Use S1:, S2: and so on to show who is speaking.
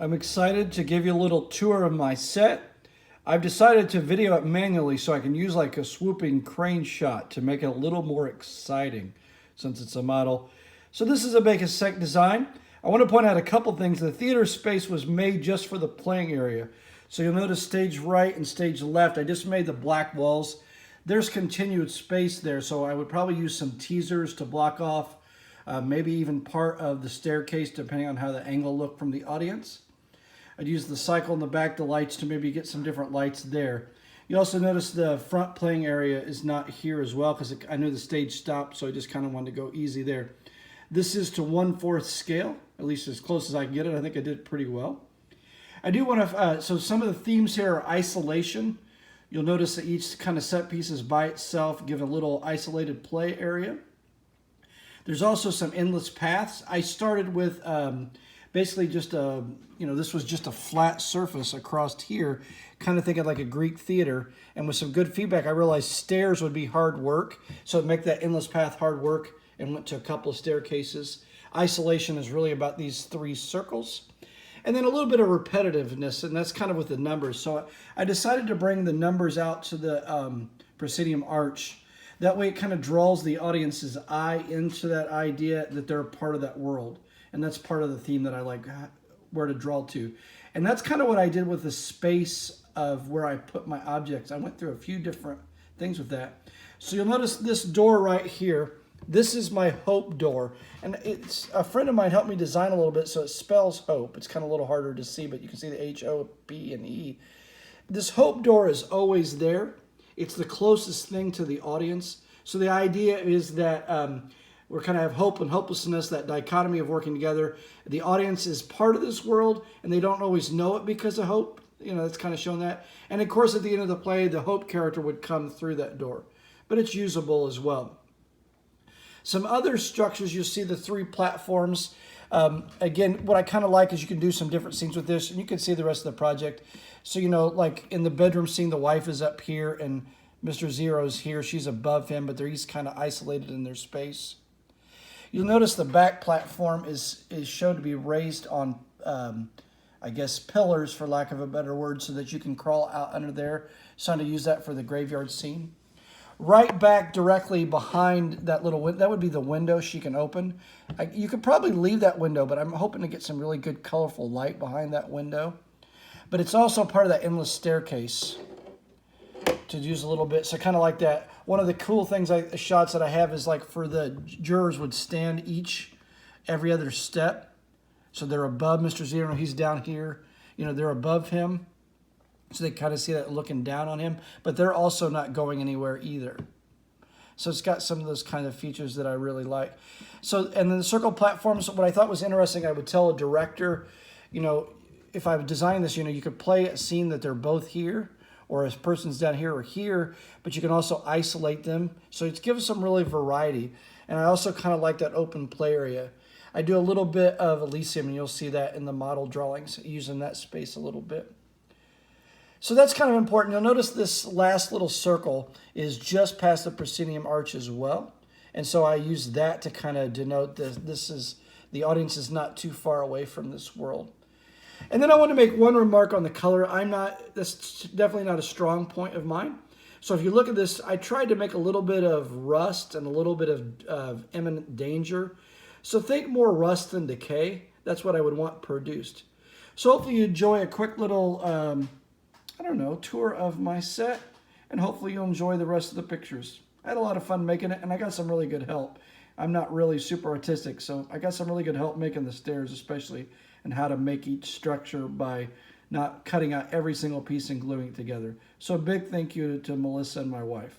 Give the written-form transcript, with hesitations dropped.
S1: I'm excited to give you a little tour of my set. I've decided to video it manually so I can use like a swooping crane shot to make it a little more exciting since it's a model. So this is a basic set design. I want to point out a couple things. The theater space was made just for the playing area. So you'll notice stage right and stage left, I just made the black walls. There's continued space there, so I would probably use some teasers to block off maybe even part of the staircase depending on how the angle looked from the audience. I'd use the cycle in the back, the lights, to maybe get some different lights there. You also notice the front playing area is not here as well because I knew the stage stopped, so I just kind of wanted to go easy there. This is to 1/4 scale, at least as close as I can get it. I think I did pretty well. I do want to, so some of the themes here are isolation. You'll notice that each kind of set piece is by itself, given a little isolated play area. There's also some endless paths. I started with basically just a, this was just a flat surface across here, kind of thinking like a Greek theater. And with some good feedback, I realized stairs would be hard work. So I'd make that endless path hard work and went to a couple of staircases. Isolation is really about these 3 circles. And then a little bit of repetitiveness, and that's kind of with the numbers. So I decided to bring the numbers out to the proscenium arch. That way it kind of draws the audience's eye into that idea that they're a part of that world. And that's part of the theme that I like where to draw to. And that's kind of what I did with the space of where I put my objects. I went through a few different things with that. So you'll notice this door right here. This is my hope door. And it's a friend of mine helped me design a little bit so it spells hope. It's kind of a little harder to see, but you can see the H-O-P and E. This hope door is always there. It's the closest thing to the audience. So the idea is that we're kind of have hope and hopelessness, that dichotomy of working together. The audience is part of this world, and they don't always know it because of hope. It's kind of shown that. And of course, at the end of the play, the hope character would come through that door. But it's usable as well. Some other structures, you'll see the 3 platforms. Again, what I kind of like is you can do some different scenes with this, and you can see the rest of the project. So, like in the bedroom scene, the wife is up here, and Mr. Zero's here. She's above him, but he's kind of isolated in their space. You'll notice the back platform is shown to be raised on, I guess, pillars, for lack of a better word, so that you can crawl out under there. So I'm going to use that for the graveyard scene. Right back directly behind that little window, that would be the window she can open. You could probably leave that window, but I'm hoping to get some really good colorful light behind that window. But it's also part of that endless staircase to use a little bit. So kind of like that. One of the cool things, shots that I have is like for the jurors would stand every other step. So they're above Mr. Zero. He's down here. They're above him. So they kind of see that looking down on him, but they're also not going anywhere either. So it's got some of those kind of features that I really like. So, and then the circle platforms, what I thought was interesting, I would tell a director, if I would design this, you could play a scene that they're both here, or a person's down here or here, but you can also isolate them. So it gives some really variety. And I also kind of like that open play area. I do a little bit of Elysium, and you'll see that in the model drawings, using that space a little bit. So that's kind of important. You'll notice this last little circle is just past the proscenium arch as well. And so I use that to kind of denote that the audience is not too far away from this world. And then I want to make one remark on the color. That's definitely not a strong point of mine. So if you look at this, I tried to make a little bit of rust and a little bit of imminent danger. So think more rust than decay. That's what I would want produced. So hopefully you enjoy a quick little tour of my set, and hopefully you'll enjoy the rest of the pictures. I had a lot of fun making it, and I got some really good help. I'm not really super artistic, so I got some really good help making the stairs, especially, and how to make each structure by not cutting out every single piece and gluing it together. So a big thank you to Melissa and my wife.